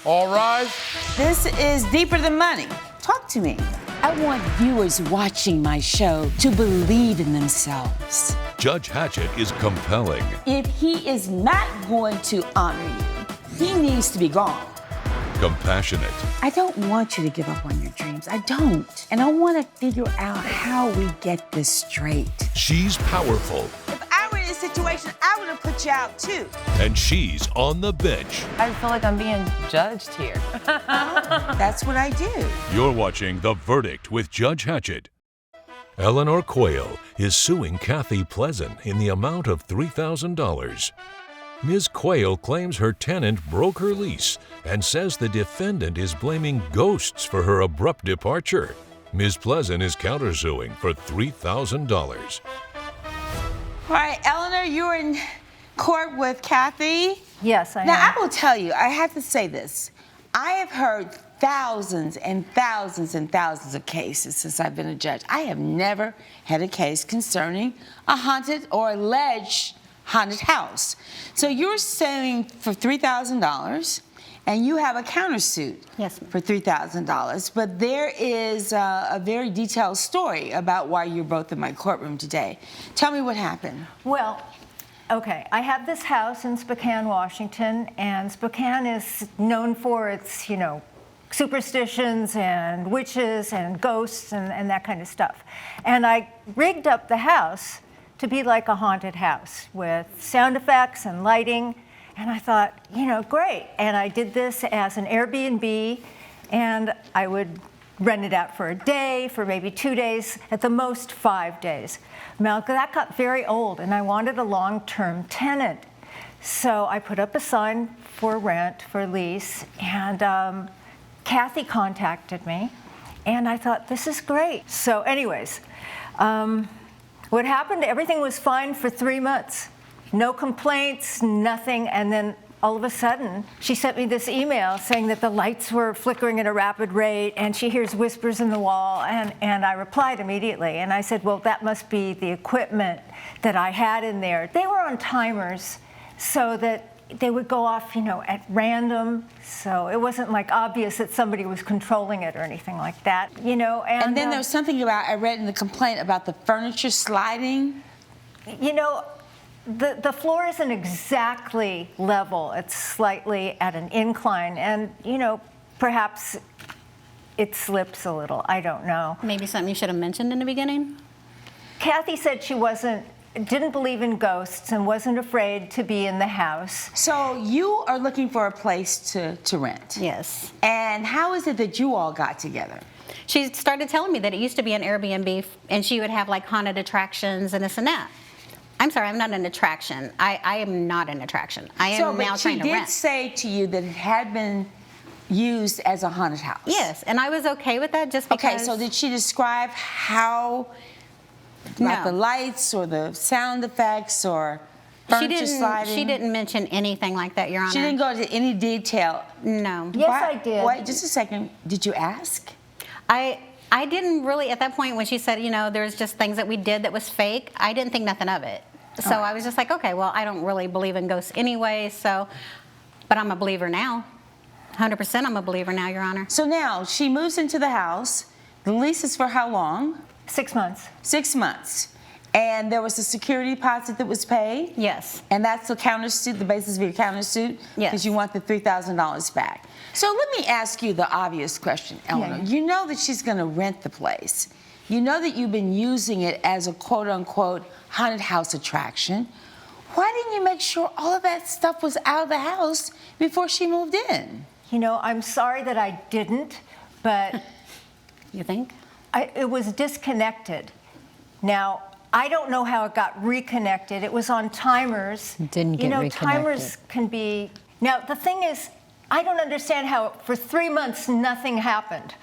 All rise. This is Deeper Than Money. Talk to me. I want viewers watching my show to believe in themselves. Judge Hatchett is compelling. If he is not going to honor you, he needs to be gone. Compassionate. I don't want you to give up on your dreams. I don't. And I want to figure out how we get this straight. She's powerful. If I were in this situation, I would have put you out too. And she's on the bench. I feel like I'm being judged here. That's what I do. You're watching The Verdict with Judge Hatchett. Eleanor Quayle is suing Kathy Pleasant in the amount of $3,000. Ms. Quayle claims her tenant broke her lease and says the defendant is blaming ghosts for her abrupt departure. Ms. Pleasant is countersuing for $3,000. All right, Eleanor, you're in court with Kathy. Yes, I am. Now, I will tell you, I have to say this. I have heard thousands and thousands and thousands of cases since I've been a judge. I have never had a case concerning a haunted or alleged haunted house. So you're suing for $3,000 and you have a countersuit for $3,000. But there is a very detailed story about why you're both in my courtroom today. Tell me what happened. Well, okay, I have this house in Spokane, Washington, and Spokane is known for its, superstitions and witches and ghosts and that kind of stuff. And I rigged up the house to be like a haunted house with sound effects and lighting. And I thought, great. And I did this as an Airbnb, and I would rent it out for a day, for maybe 2 days, at the most 5 days. Now, that got very old, and I wanted a long-term tenant. So I put up a sign for rent, for lease, and Kathy contacted me, and I thought, this is great. So anyways, what happened, everything was fine for 3 months. No complaints, nothing, and then all of a sudden, she sent me this email saying that the lights were flickering at a rapid rate, and she hears whispers in the wall, and I replied immediately, and I said, well, that must be the equipment that I had in there. They were on timers so that they would go off, at random, so it wasn't like obvious that somebody was controlling it or anything like that, And then there was something about, I read in the complaint about the furniture sliding. The floor isn't exactly level. It's slightly at an incline, and, perhaps it slips a little. I don't know. Maybe something you should have mentioned in the beginning? Kathy said she didn't believe in ghosts and wasn't afraid to be in the house. So you are looking for a place to rent. Yes. And how is it that you all got together? She started telling me that it used to be an Airbnb, and she would have like haunted attractions and this and that. I'm sorry, I'm not an attraction. I am not an attraction. I am now trying to rent. She did say to you that it had been used as a haunted house. Yes, and I was okay with that just because. Okay, so did she describe how, like the lights or the sound effects or furniture sliding? She didn't mention anything like that, Your Honor. She didn't go into any detail? No. Yes, I did. Wait, just a second. Did you ask? I didn't really, at that point when she said, there's just things that we did that was fake, I didn't think nothing of it. So I was just like, okay, well, I don't really believe in ghosts anyway, but I'm a believer now. 100% I'm a believer now, Your Honor. So now she moves into the house. The lease is for how long? 6 months. 6 months. And there was a security deposit that was paid? Yes. And that's the countersuit, the basis of your countersuit? Yes. Because you want the $3,000 back. So let me ask you the obvious question, Eleanor. Yeah. You know that she's going to rent the place. You know that you've been using it as a quote-unquote haunted house attraction. Why didn't you make sure all of that stuff was out of the house before she moved in? I'm sorry that I didn't, but... You think? It was disconnected. Now, I don't know how it got reconnected. It was on timers. It didn't get reconnected. Timers can be... Now, the thing is, I don't understand how for 3 months nothing happened.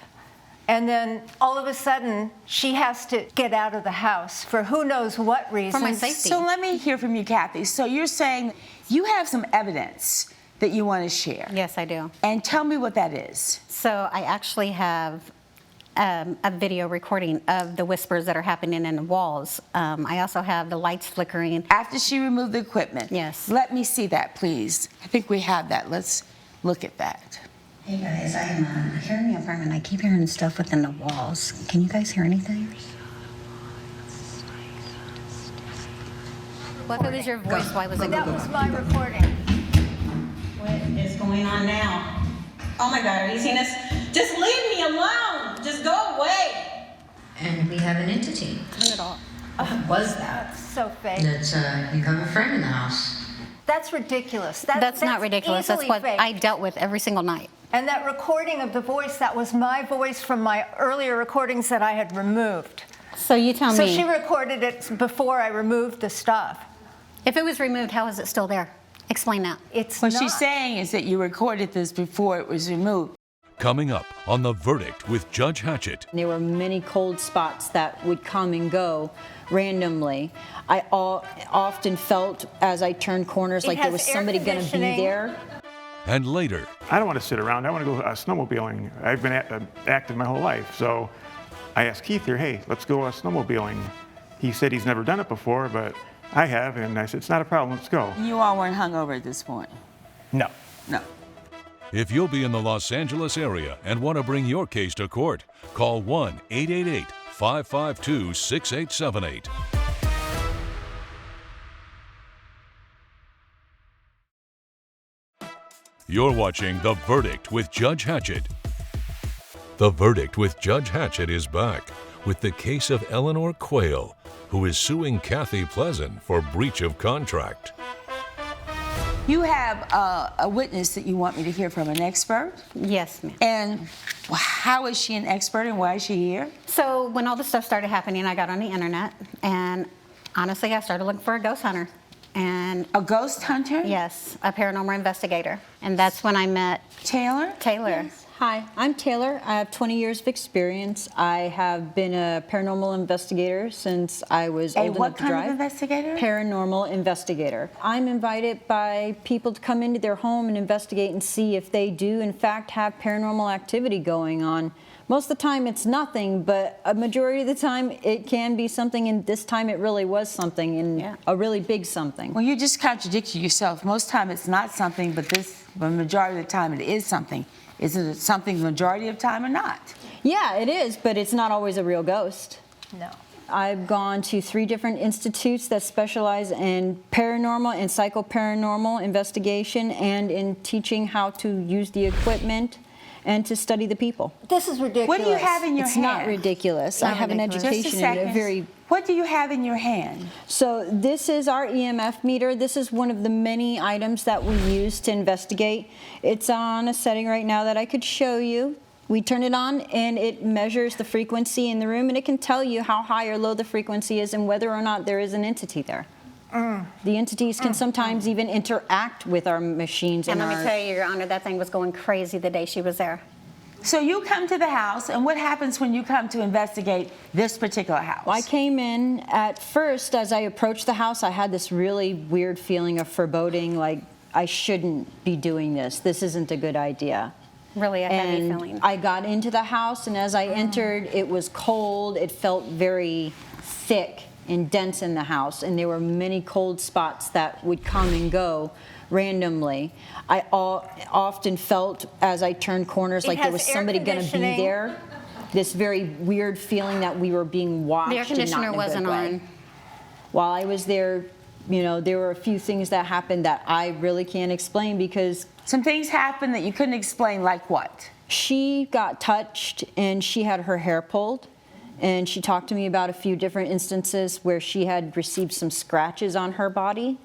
And then all of a sudden, she has to get out of the house for who knows what reason. For my safety. So let me hear from you, Kathy. So you're saying you have some evidence that you want to share. Yes, I do. And tell me what that is. So I actually have a video recording of the whispers that are happening in the walls. I also have the lights flickering. After she removed the equipment? Yes. Let me see that, please. I think we have that. Let's look at that. Hey guys, I'm here in the apartment. I keep hearing stuff within the walls. Can you guys hear anything? What if it was your voice? Why was it? That was my recording. What is going on now? Oh my God, have you seen this? Just leave me alone. Just go away. And we have an entity. Turn it off. What was that? That's so fake. That's you have a friend in the house. That's ridiculous. That's not ridiculous. That's easily what fake. I dealt with every single night. And that recording of the voice, that was my voice from my earlier recordings that I had removed. So you tell So me. she recorded it before I removed the stuff. If it was removed, how is it still there? Explain that. It's What not. she's saying is that you recorded this before it was removed. Coming up on The Verdict with Judge Hatchett. There were many cold spots that would come and go randomly. I often felt as I turned corners It like there has was air somebody going to be conditioning. there. And later, I don't want to sit around. I want to go snowmobiling. I've been active my whole life. So I asked Keith here, hey, let's go snowmobiling. He said he's never done it before, but I have. And I said, it's not a problem. Let's go. You all weren't hungover at this point. No. No. if you'll be in the Los Angeles area and want to bring your case to court, call 1-888-552-6878. You're watching The Verdict with Judge Hatchett. The Verdict with Judge Hatchett is back with the case of Eleanor Quayle, who is suing Kathy Pleasant for breach of contract. You have a witness that you want me to hear from, an expert? Yes, ma'am. And how is she an expert and why is she here? So when all this stuff started happening, I got on the internet, and honestly, I started looking for a ghost hunter. And A ghost hunter? yes, a paranormal investigator. And that's when I met Taylor? Taylor. Hi, I'm Taylor. I have 20 years of experience. I have been a paranormal investigator since I was old what enough to kind of drive. investigator? Paranormal investigator. I'm invited by people to come into their home and investigate and see if they do, in fact, have paranormal activity going on. Most of the time it's nothing, but a majority of the time it can be something, and this time it really was something, and Yeah. a really big something. Well, you just contradicted yourself. Most time it's not something, but the majority of the time it is something. Isn't it something the majority of the time or not? Yeah, it is, but it's not always a real ghost. No. I've gone to 3 different institutes that specialize in paranormal and psychoparanormal investigation and in teaching how to use the equipment and to study the people. This is ridiculous. What do you have in your It's hand? not ridiculous. I have an ridiculous. Just a education in second. a very... What do you have in your hand? So this is our EMF meter. This is one of the many items that we use to investigate. It's on a setting right now that I could show you. We turn it on and it measures the frequency in the room, and it can tell you how high or low the frequency is and whether or not there is an entity there. The entities can sometimes even interact with our machines. And let me tell you, Your Honor, that thing was going crazy the day she was there. So you come to the house, and what happens when you come to investigate this particular house? Well, I came in at first, as I approached the house, I had this really weird feeling of foreboding, like I shouldn't be doing this. This isn't a good idea. Really a heavy And feeling. I got into the house, and as I entered, it was cold. It felt very thick and dense in the house, and there were many cold spots that would come and go randomly. I often felt as I turned corners It like there has was air somebody going to be conditioning. there. This very weird feeling that we were being watched. The air conditioner and not in a wasn't good way. on. While I was there, you know, there were a few things that happened that I really can't explain because Some things happened that you couldn't explain, like what? she got touched and she had her hair pulled. And she talked to me about a few different instances where she had received some scratches on her body,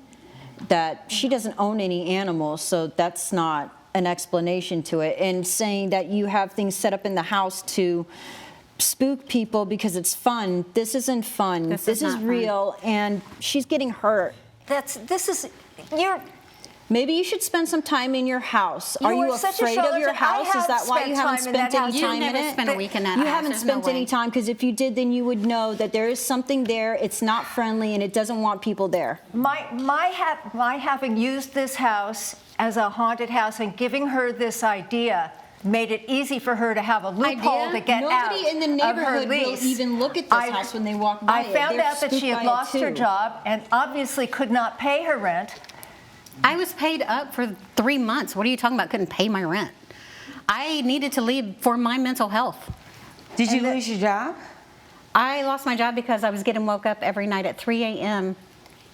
that she doesn't own any animals, so that's not an explanation to it. And saying that you have things set up in the house to spook people because it's fun. This isn't fun. This This is is not fun. real, and she's getting hurt. You're Maybe you should spend some time in your house. You Are you are such a afraid of your charlatan. I house? Is have that why spent you haven't time in that spent any house. You've time in never it? spent a week in that You house. haven't There's no spent any way. time, because if you did, then you would know that there is something there. It's not friendly, and it doesn't want people there. my having used this house as a haunted house and giving her this idea made it easy for her to have a loophole Idea? to get out Nobody in the of her neighborhood will lease. even look at this house when they walk by I it. found They're out that she spooked had by it lost her too. job and obviously could not pay her rent. I was paid up for 3 months. What are you talking about? Couldn't pay my rent. I needed to leave for my mental health. Did you lose your job? I lost my job because I was getting woke up every night at 3 a.m.,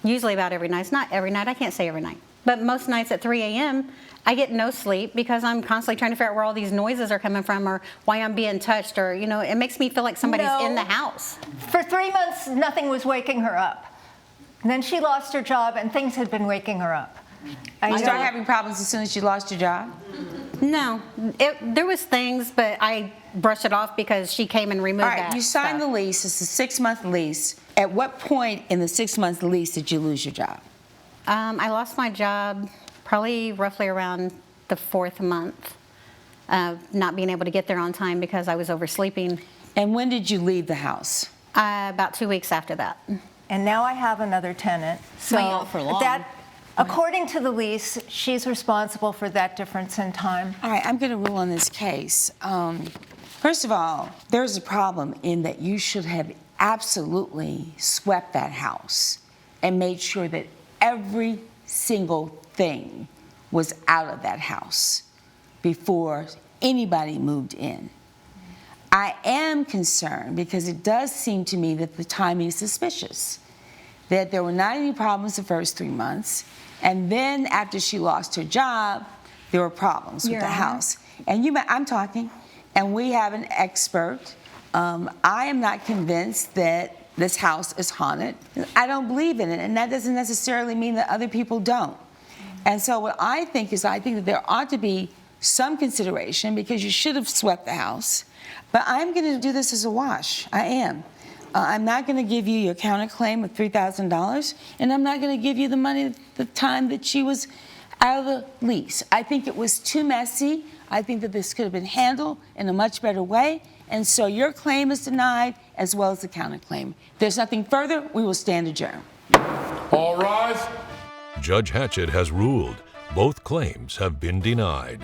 usually about every night. It's not every night, I can't say every night. But most nights at 3 a.m., I get no sleep because I'm constantly trying to figure out where all these noises are coming from or why I'm being touched or, you know, it makes me feel like somebody's in the house. For 3 months, nothing was waking her up. And then she lost her job and things had been waking her up. You started having problems as soon as you lost your job? No, there was things, but I brushed it off because she came and removed All right, that you signed the stuff. lease. It's a 6-month lease. At what point in the 6-month lease did you lose your job? I lost my job probably roughly around the 4th month, not being able to get there on time because I was oversleeping. And when did you leave the house? About 2 weeks after that. And now I have another tenant. So not for long. that, according to the lease, she's responsible for that difference in time. All right, I'm going to rule on this case. First of all, there's a problem in that you should have absolutely swept that house and made sure that every single thing was out of that house before anybody moved in. I am concerned because it does seem to me that the timing is suspicious, that there were not any problems the first 3 months, and then after she lost her job, there were problems with the house. And I'm talking, and we have an expert. I am not convinced that this house is haunted. I don't believe in it, and that doesn't necessarily mean that other people don't. And so what I think is, I think that there ought to be some consideration because you should have swept the house. But I'm going to do this as a wash. I am. I'm not going to give you your counterclaim of $3,000, and I'm not going to give you the money the time that she was out of the lease. I think it was too messy. I think that this could have been handled in a much better way. And so your claim is denied as well as the counterclaim. If there's nothing further, we will stand adjourned. All rise. Judge Hatchett has ruled both claims have been denied.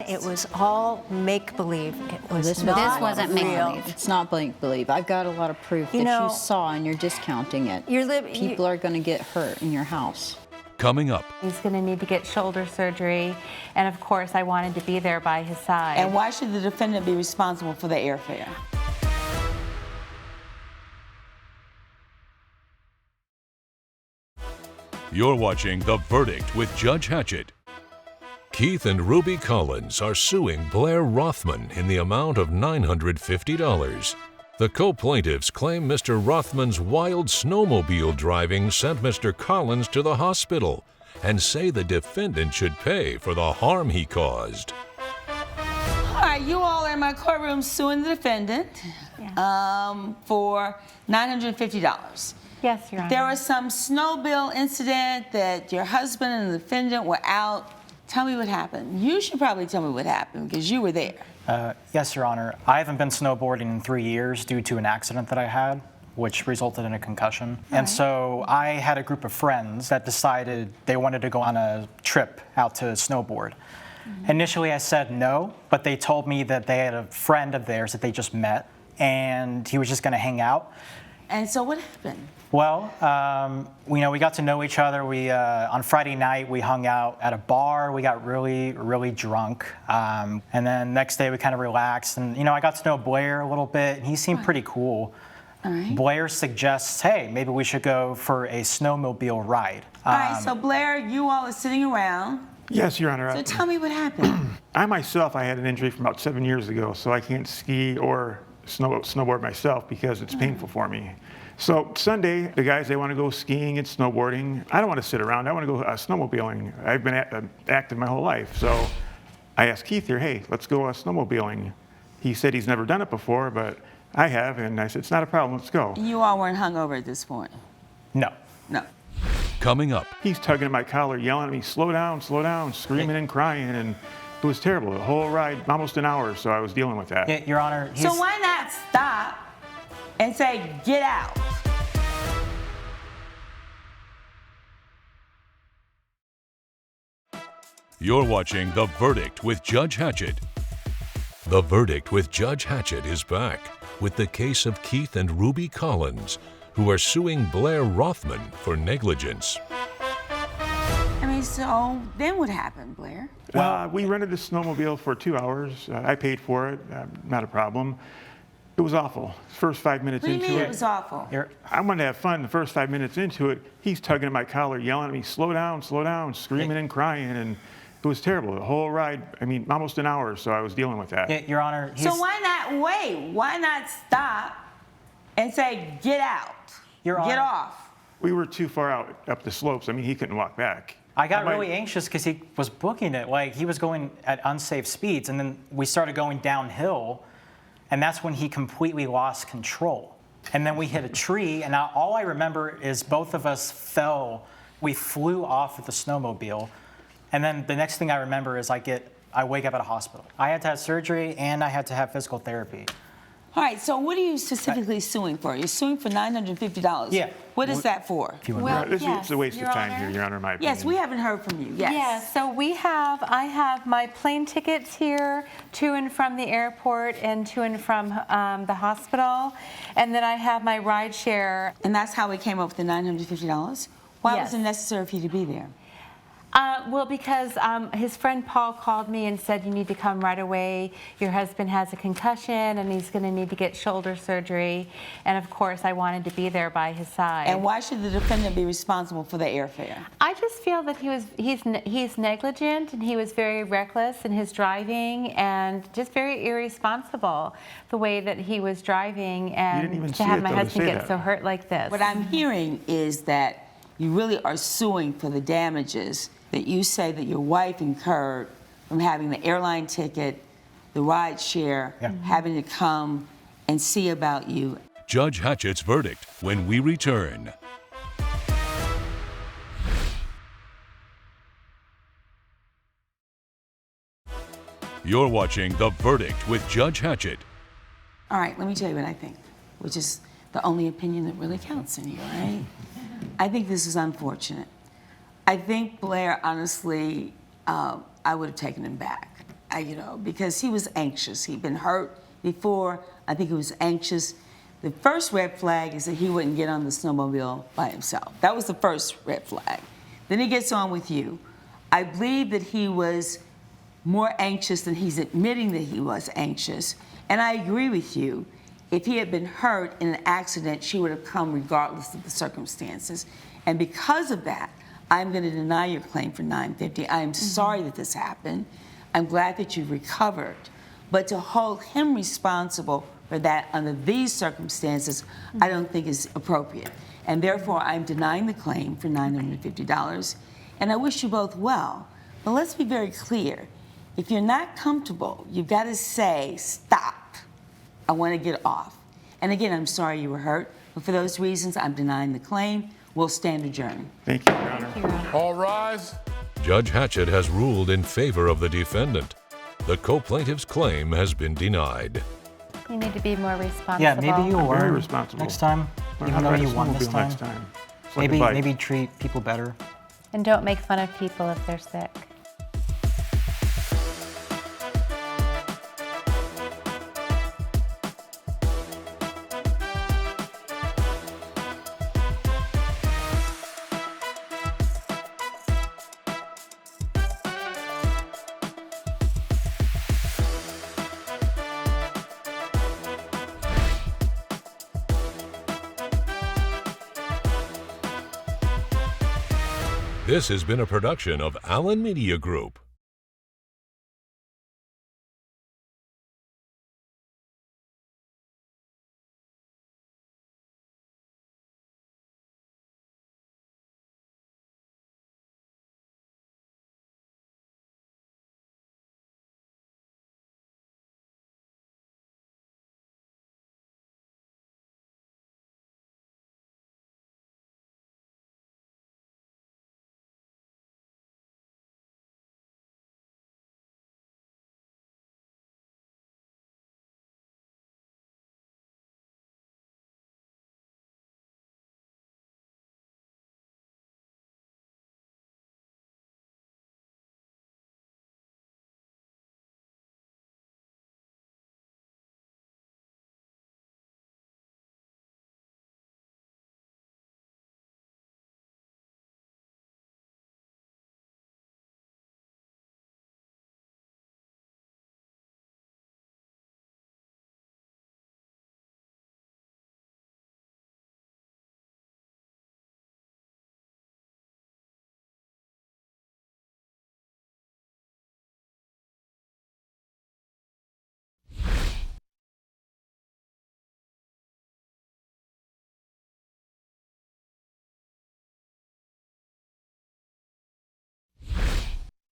It was all make-believe. It was This wasn't real. make-believe. It's not make-believe. I've got a lot of proof You that know, you saw and you're discounting it. People are going to get hurt in your house. Coming up, He's going to need to get shoulder surgery, and of course, I wanted to be there by his side. And why should the defendant be responsible for the airfare? you're watching The Verdict with Judge Hatchett. Keith and Ruby Collins are suing Blair Rothman in the amount of $950. The co-plaintiffs claim Mr. Rothman's wild snowmobile driving sent Mr. Collins to the hospital and say the defendant should pay for the harm he caused. All right, you all are in my courtroom suing the defendant for $950. Yes, Your Honor. There was some snowmobile incident that your husband and the defendant were out. Tell me what happened. You should probably tell me what happened because you were there. Yes, Your Honor. I haven't been snowboarding in 3 years due to an accident that I had, which resulted in a concussion. And so I had a group of friends that decided they wanted to go on a trip out to snowboard. Initially, I said no, but they told me that they had a friend of theirs that they just met, and he was just going to hang out. And so what happened? Well, we got to know each other. We on Friday night we hung out at a bar. We got really, really drunk, and then next day we kind of relaxed. And I got to know Blair a little bit, and he seemed pretty cool. All right. Blair suggests, hey, maybe we should go for a snowmobile ride. All right, so Blair, you all are sitting around. Yes, Your Honor. So tell me what happened. I myself, I had an injury from about 7 years ago, so I can't ski or snowboard myself because it's painful for me. So Sunday, the guys, they want to go skiing and snowboarding. I don't want to sit around. I want to go snowmobiling. I've been active my whole life. So I asked Keith here, hey, let's go snowmobiling. He said he's never done it before, but I have, and I said, it's not a problem, let's go. You all weren't hungover at this point? No. No. Coming up, He's tugging at my collar, yelling at me, slow down, screaming and crying, and it was terrible. The whole ride, almost an hour, so I was dealing with that. Yeah, Your Honor. So why not stop and say, get out? you're watching The Verdict with Judge Hatchett. The Verdict with Judge Hatchett is back with the case of Keith and Ruby Collins, who are suing Blair Rothman for negligence. I mean, Okay, so then what happened, Blair? We rented the snowmobile for 2 hours. I paid for it, not a problem. It was awful. First 5 minutes What do you into mean it. it was awful? I wanted to have fun. The first 5 minutes into it, he's tugging at my collar, yelling at me, slow down, screaming and crying, and it was terrible. The whole ride, I mean, almost an hour, so I was dealing with that. Yeah, Your Honor. So why not wait? Why not stop and say, get out, Your get Honor. off? We were too far out up the slopes. I mean, he couldn't walk back. I got really anxious because he was booking it. Like, he was going at unsafe speeds, and then we started going downhill, and that's when he completely lost control. And then we hit a tree, and now all I remember is both of us fell. We flew off of the snowmobile, and then the next thing I remember is I wake up at a hospital. I had to have surgery, and I had to have physical therapy. All right, so what are you specifically suing for? You're suing for $950. Yeah. What is that for? It's a waste of Your time Honor. here, Your Honor, in my opinion. Yes, we haven't heard from you. Yes. Yes, so I have my plane tickets here to and from the airport and to and from the hospital. And then I have my ride share. And that's how we came up with the $950? Why Yes. was it necessary for you to be there? Well, because his friend Paul called me and said, you need to come right away. Your husband has a concussion and he's going to need to get shoulder surgery. And of course, I wanted to be there by his side. And why should the defendant be responsible for the airfare? I just feel that he's negligent and he was very reckless in his driving and just very irresponsible the way that he was driving, and didn't even to see have it, my though, to husband say get that. so hurt like this. What I'm hearing is that you really are suing for the damages that you say that your wife incurred from having the airline ticket, the ride share, having to come and see about you. Judge Hatchett's verdict when we return. You're watching The Verdict with Judge Hatchett. All right, let me tell you what I think, which is the only opinion that really counts in here, right? I think this is unfortunate. I think Blair, honestly, I would have taken him back, because he was anxious. He'd been hurt before. I think he was anxious. The first red flag is that he wouldn't get on the snowmobile by himself. That was the first red flag. Then he gets on with you. I believe that he was more anxious than he's admitting that he was anxious. And I agree with you. If he had been hurt in an accident, she would have come regardless of the circumstances. And because of that, I'm going to deny your claim for $950. I am sorry that this happened. I'm glad that you recovered. But to hold him responsible for that under these circumstances, I don't think is appropriate. And therefore, I'm denying the claim for $950. And I wish you both well. But let's be very clear. If you're not comfortable, you've got to say, stop. I want to get off. And again, I'm sorry you were hurt. But for those reasons, I'm denying the claim. We'll stand adjourned. Thank you, Your Honor. All rise. Judge Hatchett has ruled in favor of the defendant. The co-plaintiff's claim has been denied. You need to be more responsible. Yeah, maybe you Very learn responsible. next time, Learn even how to though ride a you won this snowmobile time. next time. It's like a bike. Maybe treat people better. And don't make fun of people if they're sick. This has been a production of Allen Media Group.